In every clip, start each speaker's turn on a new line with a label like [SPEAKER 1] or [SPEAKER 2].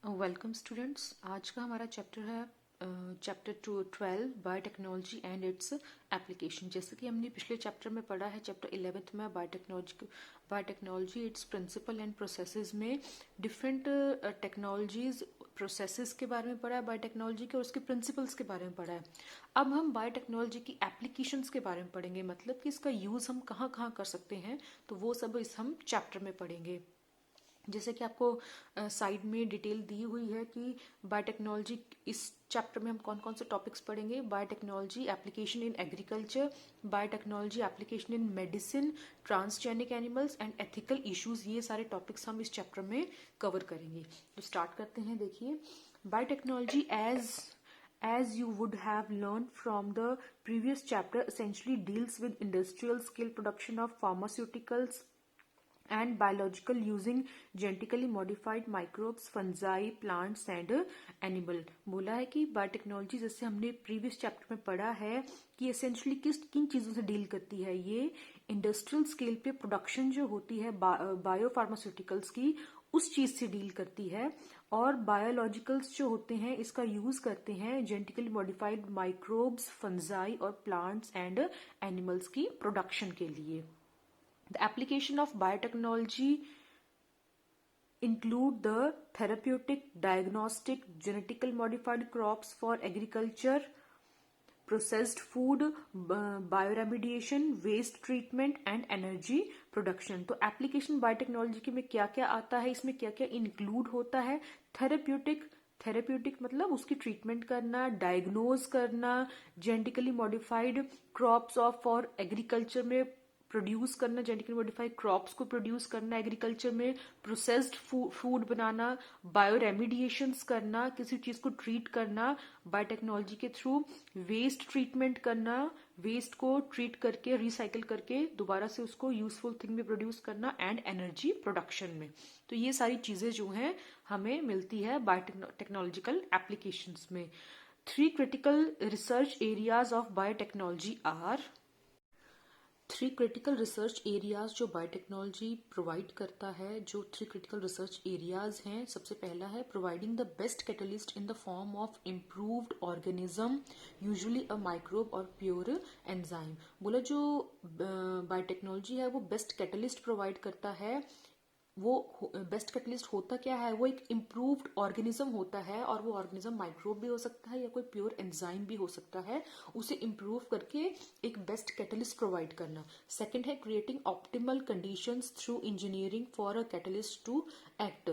[SPEAKER 1] Welcome students. आज का हमारा चैप्टर है chapter 12 biotechnology and its application. जैसे कि हमने पिछले चैप्टर में पढ़ा है, चैप्टर 11 में biotechnology its principle and processes में डिफरेंट टेक्नोलॉजीज प्रोसेसेस के बारे में पढ़ा है बायोटेक्नोलॉजी के, और उसके प्रिंसिपल्स के बारे में पढ़ा है। अब हम बायोटेक्नोलॉजी की एप्लीकेशंस के बारे में पढ़ेंगे, मतलब कि इसका यूज़ हम कहाँ कहाँ कर सकते हैं, तो वो सब इस हम चैप्टर में पढ़ेंगे। जैसे कि आपको साइड में डिटेल दी हुई है कि बायोटेक्नोलॉजी इस चैप्टर में हम कौन कौन से टॉपिक्स पढ़ेंगे। Biotechnology application in agriculture, biotechnology application in medicine, transgenic animals and ethical issues, ये सारे टॉपिक्स हम इस चैप्टर में कवर करेंगे। तो स्टार्ट करते हैं। देखिए, biotechnology as you would have learned from the previous chapter essentially deals with industrial scale production of pharmaceuticals and biological using genetically modified microbes, fungi, plants and animal। बोला है कि biotechnology, जैसे हमने प्रीवियस चैप्टर में पढ़ा है कि essentially किन चीज़ों से डील करती है। ये इंडस्ट्रियल स्केल पे प्रोडक्शन जो होती है बायो फार्मास्यूटिकल्स की, उस चीज़ से डील करती है। और बायोलॉजिकल्स जो होते हैं इसका यूज करते हैं जेनेटिकली मॉडिफाइड माइक्रोब्स, फंजाई और प्लांट्स एंड एनिमल्स की प्रोडक्शन के लिए। The application of biotechnology include the therapeutic, diagnostic, genetically modified crops for agriculture, processed food, bioremediation, waste treatment and energy production। तो एप्लीकेशन बायोटेक्नोलॉजी के में क्या क्या आता है, इसमें क्या क्या इंक्लूड होता है। थेरेप्यूटिक मतलब उसकी ट्रीटमेंट करना, डायग्नोज करना, genetically modified crops of for agriculture में प्रोड्यूस करना, जेनेटिकली मॉडिफाइड क्रॉप्स को प्रोड्यूस करना एग्रीकल्चर में, प्रोसेस्ड फूड बनाना, बायो रेमिडिएशंस करना, किसी चीज को ट्रीट करना बायोटेक्नोलॉजी के थ्रू, वेस्ट ट्रीटमेंट करना, वेस्ट को ट्रीट करके रिसाइकिल करके दोबारा से उसको यूजफुल थिंग में प्रोड्यूस करना, एंड एनर्जी प्रोडक्शन में। तो ये सारी चीजें जो हैं हमें मिलती है बायोटेक्नोलॉजिकल एप्लीकेशंस में। 3 critical research areas of biotechnology are। 3 critical research areas जो बायोटेक्नोलॉजी प्रोवाइड करता है, जो 3 क्रिटिकल रिसर्च एरियाज हैं। सबसे पहला है providing the best catalyst in the form of improved organism, usually a microbe और प्योर एंजाइम। बोला जो बायोटेक्नोलॉजी है वो बेस्ट कैटलिस्ट प्रोवाइड करता है। वो बेस्ट कैटलिस्ट होता क्या है, वो एक इम्प्रूव्ड ऑर्गेनिज्म होता है, और वो ऑर्गेनिज्म माइक्रोब भी हो सकता है या कोई प्योर एंजाइम भी हो सकता है। उसे इम्प्रूव करके एक बेस्ट कैटलिस्ट प्रोवाइड करना। सेकंड है creating optimal conditions through engineering for a catalyst to act.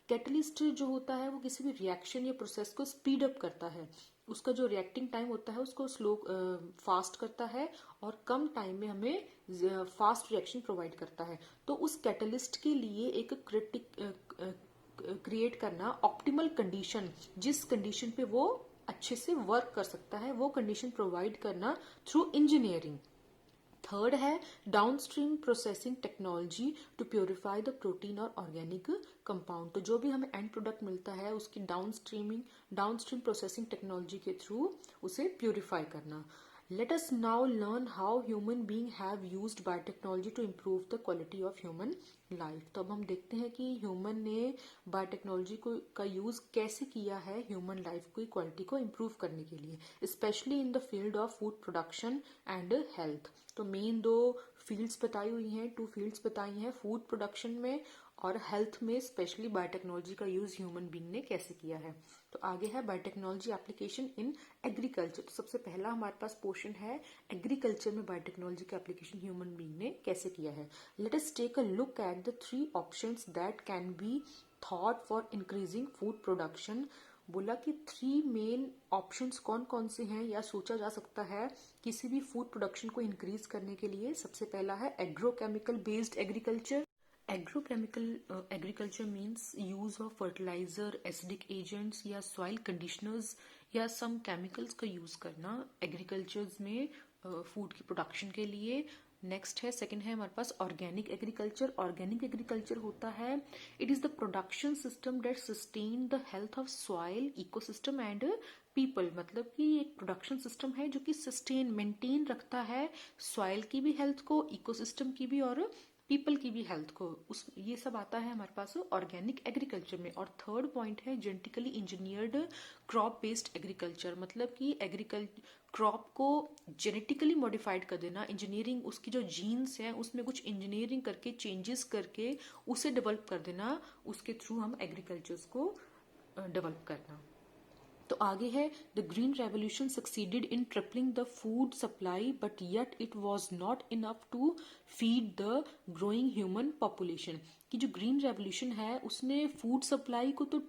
[SPEAKER 1] Catalyst जो होता है वो किसी भी रिएक्शन या प्रोसेस को स्पीड अप करता है। उसका जो रिएक्टिंग टाइम होता है उसको स्लो फास्ट करता है, और कम टाइम में हमें फास्ट रिएक्शन प्रोवाइड करता है। तो उस कैटलिस्ट के लिए एक क्रिएट करना ऑप्टिमल कंडीशन, जिस कंडीशन पे वो अच्छे से वर्क कर सकता है, वो कंडीशन प्रोवाइड करना थ्रू इंजीनियरिंग। थर्ड है downstream processing technology to purify the protein और ऑर्गेनिक कंपाउंड। तो जो भी हमें एंड प्रोडक्ट मिलता है उसकी डाउनस्ट्रीम प्रोसेसिंग टेक्नोलॉजी के थ्रू उसे प्योरीफाई करना। Let us now learn how human beings have used biotechnology to improve the quality of human life। तो अब हम देखते हैं कि ह्यूमन ने बायोटेक्नोलॉजी का यूज कैसे किया है ह्यूमन लाइफ की क्वालिटी को इम्प्रूव करने के लिए, specially in the field of food production and health. तो मेन 2 फील्ड्स बताई हुई हैं, 2 फील्ड्स बताई हैं, फूड प्रोडक्शन में और हेल्थ में स्पेशली बायोटेक्नोलॉजी का यूज ह्यूमन बीइंग ने कैसे किया है। तो आगे है बायोटेक्नोलॉजी एप्लीकेशन इन एग्रीकल्चर। तो सबसे पहला हमारे पास पोर्शन है एग्रीकल्चर में बायोटेक्नोलॉजी का एप्लीकेशन ह्यूमन बीइंग ने कैसे किया है। Let us take a look at the 3 options that can be thought for increasing food production. बोला कि 3 मेन ऑप्शंस कौन कौन से हैं या सोचा जा सकता है किसी भी फूड प्रोडक्शन को इंक्रीज करने के लिए। सबसे पहला है agrochemical based agriculture. Agrochemical agriculture means use of fertilizer, acidic agents या सॉइल कंडीशनर्स या सम केमिकल्स का यूज करना एग्रीकल्चर्स में फूड की प्रोडक्शन के लिए। नेक्स्ट है, सेकंड है हमारे पास ऑर्गेनिक एग्रीकल्चर। ऑर्गेनिक एग्रीकल्चर होता है it is the production system that sustain the health of soil, ecosystem and people. मतलब कि एक प्रोडक्शन सिस्टम है जो कि सस्टेन मेंटेन रखता है सॉइल की भी हेल्थ को, इकोसिस्टम की भी और पीपल की भी हेल्थ को, उस ये सब आता है हमारे पास ऑर्गेनिक एग्रीकल्चर में। और थर्ड पॉइंट है genetically engineered crop based agriculture, मतलब कि क्रॉप को जेनेटिकली मॉडिफाइड कर देना, इंजीनियरिंग, उसकी जो जीन्स है उसमें कुछ इंजीनियरिंग करके चेंजेस करके उसे डेवलप कर देना, उसके थ्रू हम एग्रीकल्चर्स को डेवलप करना। तो आगे है the green revolution succeeded in tripling the food supply but yet it was not enough to feed the growing human population. कि जो ग्रीन रेवोल्यूशन है उसने फूड सप्लाई को तो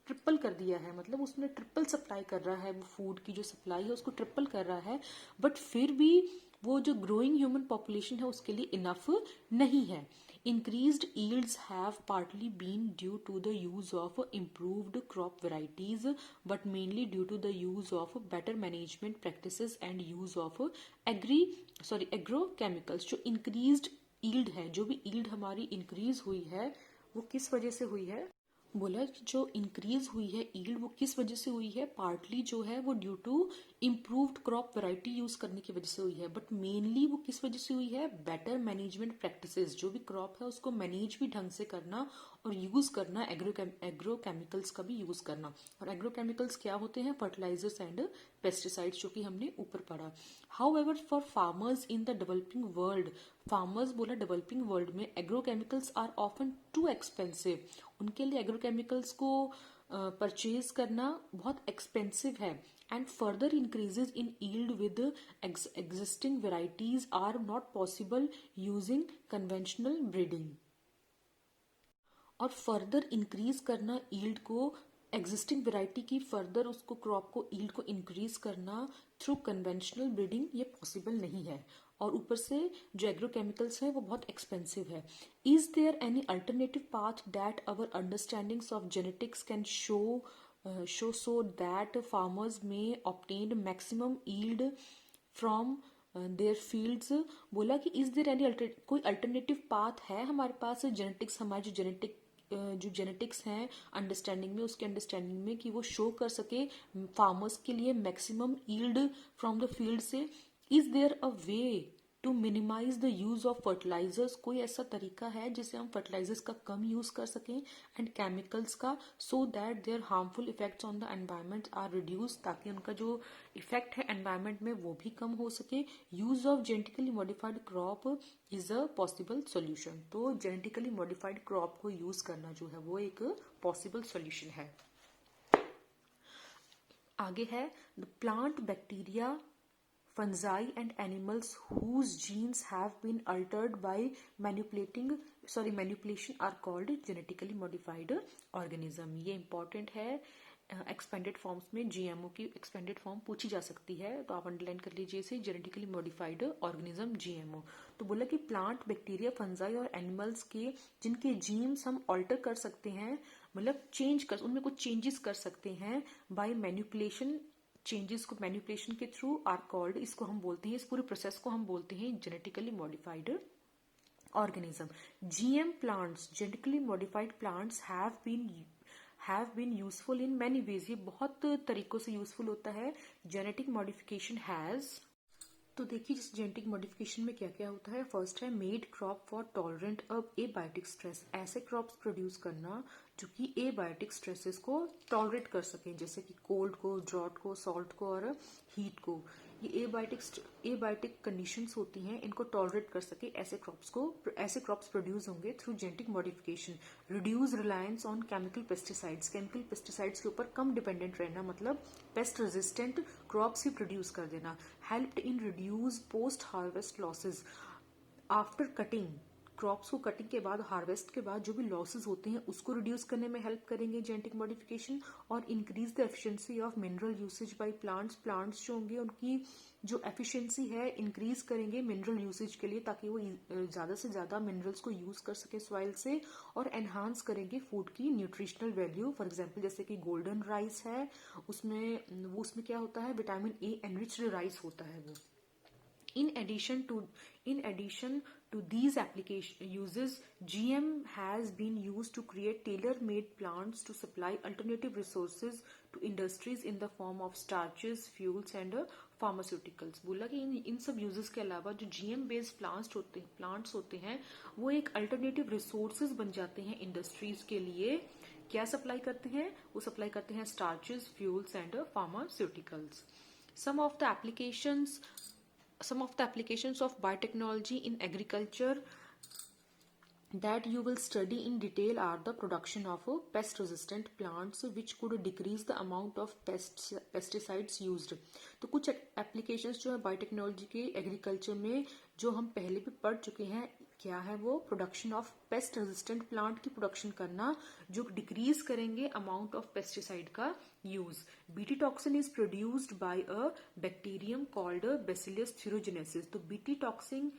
[SPEAKER 1] ट्रिपल कर दिया है, मतलब उसने ट्रिपल सप्लाई कर रहा है, वो फूड की जो सप्लाई है उसको ट्रिपल कर रहा है, बट फिर भी वो जो ग्रोइंग ह्यूमन पॉपुलेशन है उसके लिए इनफ नहीं है। Increased yields have partly been due to the use of improved crop varieties, but mainly due to the use of better management practices and use of agrochemicals। जो increased yield है, जो भी yield हमारी increase हुई है वो किस वजह से हुई है? बोला कि जो इंक्रीज हुई है ईल्ड वो किस वजह से हुई है, पार्टली जो है वो due to improved crop variety use करने की वजह से हुई है, बट मेनली वो किस वजह से हुई है, बेटर मैनेजमेंट प्रैक्टिसेस, जो भी क्रॉप है उसको मैनेज भी ढंग से करना और यूज करना, एग्रो केमिकल्स का भी यूज करना। और एग्रो केमिकल्स क्या होते हैं, फर्टिलाइजर्स एंड पेस्टिसाइड्स, जो कि हमने ऊपर पढ़ा। However for farmers in the developing world, farmers बोला डेवलपिंग वर्ल्ड में agro chemicals are often too expensive, उनके लिए एग्रोकेमिकल्स को परचेज करना बहुत एक्सपेंसिव है। And further increases in yield with existing varieties are not possible using conventional breeding. और further increase करना यील्ड को, एग्जिस्टिंग वेराइटी की फर्दर उसको क्रॉप को यील्ड को इंक्रीज करना थ्रू कन्वेंशनल ब्रीडिंग ये पॉसिबल नहीं है। और ऊपर से जो एग्रोकेमिकल्स हैं वो बहुत एक्सपेंसिव है। Is there any alternative path that our understandings of genetics can show so that farmers may obtain maximum yield from their fields. बोला कि इज देयर एनी कोई अल्टरनेटिव पाथ है हमारे पास, जेनेटिक्स, हमारे जो जेनेटिक्स हैं अंडरस्टैंडिंग में, उसके अंडरस्टैंडिंग में कि वो शो कर सके फार्मर्स के लिए maximum yield from the field से। Is there a way to minimize the use of fertilizers, कोई ऐसा तरीका है जिससे हम फर्टिलाइजर्स का कम यूज कर सकें एंड केमिकल्स का, so that their harmful effects on the environment are reduce, ताकि उनका जो इफेक्ट है एनवायरमेंट में वो भी कम हो सके। Use of genetically modified crop is a possible solution, तो जेनेटिकली मॉडिफाइड क्रॉप को यूज करना जो है वो एक पॉसिबल सोल्यूशन है। आगे है the plant bacteria fungi and animals whose genes have been altered by manipulation are called genetically modified organism। ये important है, एक्सपेंडेड फॉर्म्स में जीएमओ की एक्सपेंडेड फॉर्म पूछी जा सकती है, तो आप अंडरलाइन कर लीजिए इसे, जेनेटिकली मॉडिफाइड ऑर्गेनिज्म जीएमओ। तो बोला कि प्लांट, बैक्टीरिया, फंजाई और एनिमल्स के जिनके जीन्स हम ऑल्टर कर सकते हैं, मतलब चेंज कर, उनमें कुछ चेंजेस कर सकते हैं बाय मैनिपुलेशन, चेंजेस को मैनिपुलेशन के थ्रू आर कॉल्ड, इसको हम बोलते हैं, इस पूरे प्रोसेस को हम बोलते हैं genetically modified organism. GM plants, genetically modified plants have been useful in many ways, ये बहुत तरीकों से यूजफुल होता है। जेनेटिक मॉडिफिकेशन हैज, तो देखिए जिस जेनेटिक मॉडिफिकेशन में क्या क्या होता है, फर्स्ट है मेड क्रॉप फॉर टॉलरेंट अब एबायोटिक स्ट्रेस, ऐसे क्रॉप्स प्रोड्यूस करना जो कि एबायोटिक स्ट्रेसेस को टॉलरेट कर सकें, जैसे कि कोल्ड को, ड्रॉट को, सॉल्ट को और हीट को। ये एबायोटिक कंडीशंस होती हैं, इनको टॉलरेट कर सके, ऐसे क्रॉप्स प्रोड्यूस होंगे through genetic modification. Reduce reliance on chemical pesticides, chemical pesticides के ऊपर कम डिपेंडेंट रहना, मतलब पेस्ट रेजिस्टेंट क्रॉप्स ही प्रोड्यूस कर देना। Helped in reduce post harvest losses, after cutting, crops को कटिंग के बाद, हार्वेस्ट के बाद जो भी लॉसेस होते हैं उसको रिड्यूस करने में हेल्प करेंगे जेनेटिक मॉडिफिकेशन। और increase the efficiency of mineral usage by plants जो होंगे उनकी जो एफिशिएंसी है इंक्रीज करेंगे मिनरल यूसेज के लिए, ताकि वो ज्यादा से ज्यादा मिनरल्स को यूज कर सके सॉइल से, और एनहांस करेंगे फूड की न्यूट्रिशनल वैल्यू। फॉर एग्जाम्पल जैसे कि गोल्डन राइस है, उसमें क्या होता है, विटामिन ए एनरिच्ड राइस होता है वो। In addition to these application uses, GM has been used to create tailor-made plants to supply alternative resources to industries in the form of starches, fuels, and pharmaceuticals. बोला कि इन सब uses के अलावा जो GM based plants होते हैं वो एक अल्टरनेटिव रिसोर्सेज बन जाते हैं इंडस्ट्रीज के लिए। क्या सप्लाई करते हैं? वो सप्लाई करते हैं starches, fuels and pharmaceuticals. some of the applications some of the applications of biotechnology in agriculture that you will study in detail are the production of pest resistant plants which could decrease the amount of pesticides used। तो कुछ applications जो है biotechnology के agriculture में जो हम पहले भी पढ़ चुके हैं, क्या है वो? Production of pest resistant plant की प्रोडक्शन करना जो डिक्रीज करेंगे अमाउंट ऑफ पेस्टिसाइड का use. BT toxin is produced by a bacterium called bacillus thuringiensis. तो बीटी टॉक्सिन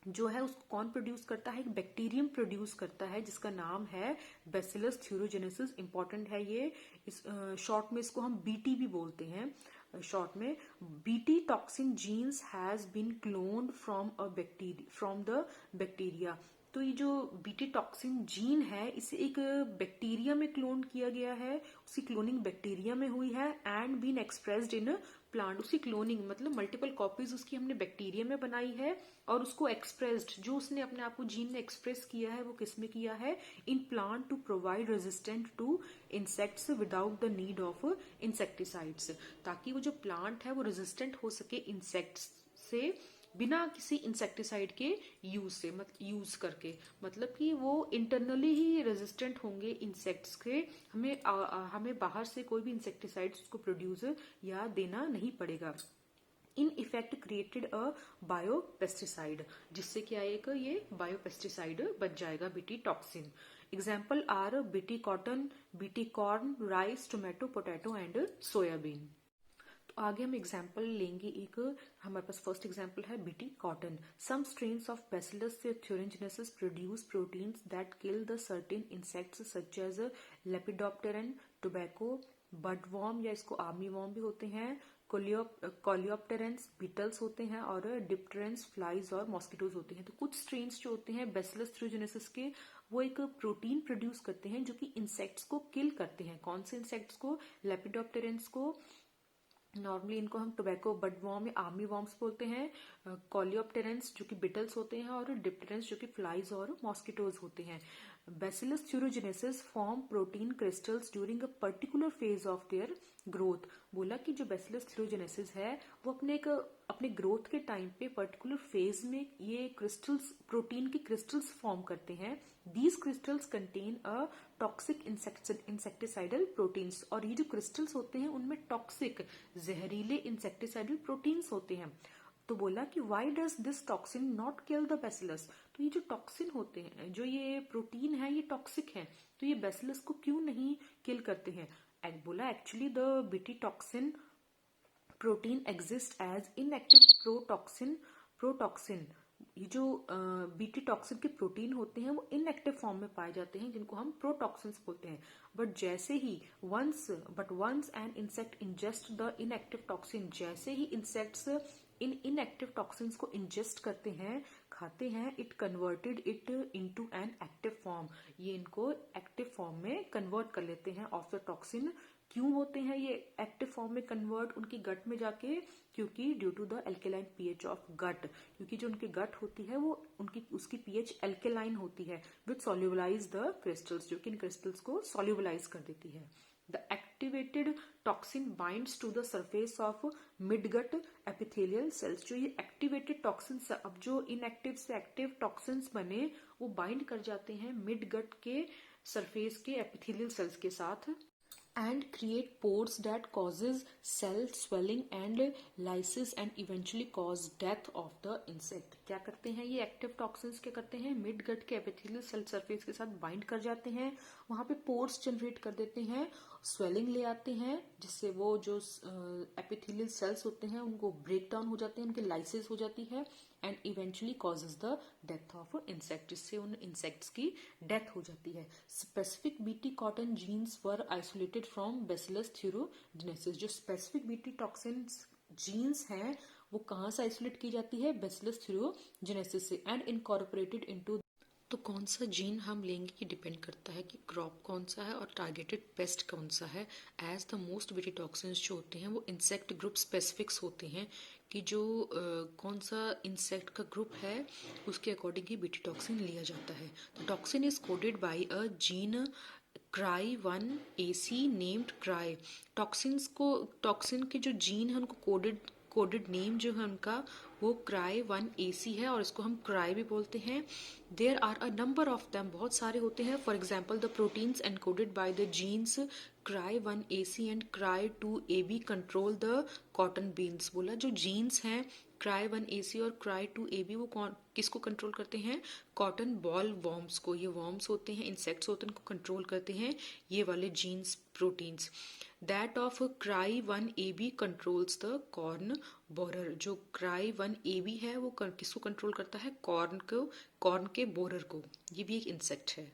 [SPEAKER 1] जो है उसको कौन प्रोड्यूस करता है? एक बैक्टीरियम प्रोड्यूस करता है जिसका नाम है बैसिलस थ्यूरोजेनेसिस। इंपॉर्टेंट है ये, इस शॉर्ट में इसको हम बीटी भी बोलते हैं। शॉर्ट में BT toxin genes has been cloned from the bacteria. तो ये जो बीटी टॉक्सिन जीन है इसे एक बैक्टीरिया में क्लोन किया गया है, उसकी क्लोनिंग बैक्टीरिया में हुई है and been expressed in plant. उसकी क्लोनिंग मतलब मल्टीपल कॉपीज उसकी हमने बैक्टीरिया में बनाई है और उसको एक्सप्रेस्ड, जो उसने अपने आप को जीन ने एक्सप्रेस किया है वो किस में किया है? In plant to provide resistant to insects without the need of insecticides. ताकि वो जो प्लांट है वो रेजिस्टेंट हो सके इंसेक्ट्स से बिना किसी इंसेक्टिसाइड के यूज करके, मतलब कि वो इंटरनली ही रेजिस्टेंट होंगे इंसेक्ट्स के। हमें बाहर से कोई भी इंसेक्टिसाइड्स उसको प्रोड्यूस या देना नहीं पड़ेगा। In effect created a biopesticide, जिससे क्या एक ये बायोपेस्टिसाइड बन जाएगा BT toxin. Example are BT cotton, BT corn, rice, tomato, potato and soybean. आगे हम एग्जाम्पल लेंगे। एक हमारे पास फर्स्ट एग्जाम्पल है BT cotton. Some strains of bacillus thuringiensis produce proteins that kill the certain insects such as lepidopteran, tobacco, budworm या इसको army warm भी होते हैं, कोलियोप्टेरेंस बीटल्स होते हैं और डिप्टेरेंस फ्लाइज और मॉस्किटोज होते हैं। तो कुछ स्ट्रेन्स जो होते हैं बैसिलस थ्यूरिंजिनेसिस के वो एक प्रोटीन प्रोड्यूस करते हैं जो कि इंसेक्ट्स को किल करते हैं। कौन से इंसेक्ट्स को? लेपिडोप्टेरेंस को, नॉर्मली इनको हम टोबैको, बडवॉर्म या आर्मी वॉर्म्स बोलते हैं, कोलियोप्टेरेंस जो कि बिटल्स होते हैं और डिप्टेरेंस जो कि फ्लाइज और मॉस्किटोज होते हैं। Bacillus thuringiensis form protein crystals during a particular phase of their growth. बोला कि जो बैसिलस थ्यूरोजेनेसिस है वो अपने ग्रोथ के टाइम पे पर्टिकुलर फेज में ये क्रिस्टल्स, प्रोटीन की क्रिस्टल्स फॉर्म करते हैं। These crystals contain a toxic insecticidal proteins. और ये जो क्रिस्टल्स होते हैं उनमें टॉक्सिक, जहरीले इंसेक्टिसाइडल प्रोटीन्स होते हैं। तो बोला कि why does this toxin not kill the bacillus. तो ये जो टॉक्सिन होते हैं, जो ये प्रोटीन है ये टॉक्सिक है, तो ये बैसिलस को क्यों नहीं किल करते हैं? बोला actually the BT toxin protein exist as inactive protoxin. ये जो बीटी टॉक्सिन के प्रोटीन होते हैं वो इनएक्टिव फॉर्म में पाए जाते हैं जिनको हम प्रोटॉक्सिन्स बोलते हैं। But once an insect ingest the inactive toxin, जैसे ही इंसेक्ट्स इन इनएक्टिव टॉक्सिन्स को इंजेस्ट करते हैं, खाते हैं, it converted it into an active form. ये इनको एक्टिव फॉर्म में कन्वर्ट कर लेते हैं ऑफ द टॉक्सिन। क्यों होते हैं ये एक्टिव फॉर्म में कन्वर्ट उनकी गट में जाके? क्योंकि due to the alkaline pH of gut, क्योंकि जो उनकी गट होती है वो उसकी पीएच एल्केलाइन होती है, विच सॉल्युबलाइज द क्रिस्टल्स, जो कि इन क्रिस्टल्स को सॉल्युबलाइज कर देती है। The activated toxin binds to the surface of midgut epithelial cells। जो ये activated toxins, अब जो inactive से active toxins बने वो bind कर जाते हैं midgut के surface के epithelial cells के साथ and create pores that causes cell swelling and lysis and eventually cause death of the insect। क्या करते हैं ये एक्टिव टॉक्सिन्स? क्या करते हैं? मिड गट के एपिथेलियल सेल सरफेस के साथ बाइंड कर जाते हैं, वहां पे पोर्स जनरेट कर देते हैं, स्वेलिंग ले आते हैं, जिससे वो जो एपिथेलियल सेल्स होते हैं उनको ब्रेक डाउन हो जाते हैं, उनकी लाइसिस हो जाती है and eventually causes the death of insect, जिससे उन इंसेक्ट्स की डेथ हो जाती है। Specific BT cotton genes were isolated from bacillus thuringiensis. जो स्पेसिफिक बीटी टॉक्सिन जीन्स हैं वो कहाँ से आइसोलेट की जाती है? बैसिलस थ्यूरोजेनेसिस से एंड इनकॉर्पोरेटेड इनटू। तो
[SPEAKER 2] तो कौन सा जीन हम लेंगे ये डिपेंड करता है कि क्रॉप कौन सा है और टारगेटेड पेस्ट कौन सा है। As the most BT toxins जो होते हैं वो इंसेक्ट ग्रुप स्पेसिफिक्स होते हैं, कि जो कौन सा इंसेक्ट का ग्रुप है उसके अकॉर्डिंग ही बीटी टॉक्सिन लिया जाता है। तो toxin is coded by a gene cry1ac named cry. Toxin के जो जीन है उनको कोडेड नेम जो है उनका वो cry1ac है, और इसको हम क्राई भी बोलते हैं। There are a number of them, बहुत सारे होते हैं। For example the proteins encoded by the genes cry1ac and cry2ab control the cotton beans. बोला जो जीन्स हैं cry1ac और cry2ab वो किसको कंट्रोल करते हैं? कॉटन बॉल वॉर्म्स को। ये वॉर्म्स होते हैं, इंसेक्ट्स होते हैं, इनको कंट्रोल करते हैं ये वाले genes proteins. That of cry1ab controls the corn borer. जो cry1ab है वो किसको कंट्रोल करता है? कॉर्न के बोरर को। ये भी एक इंसेक्ट है।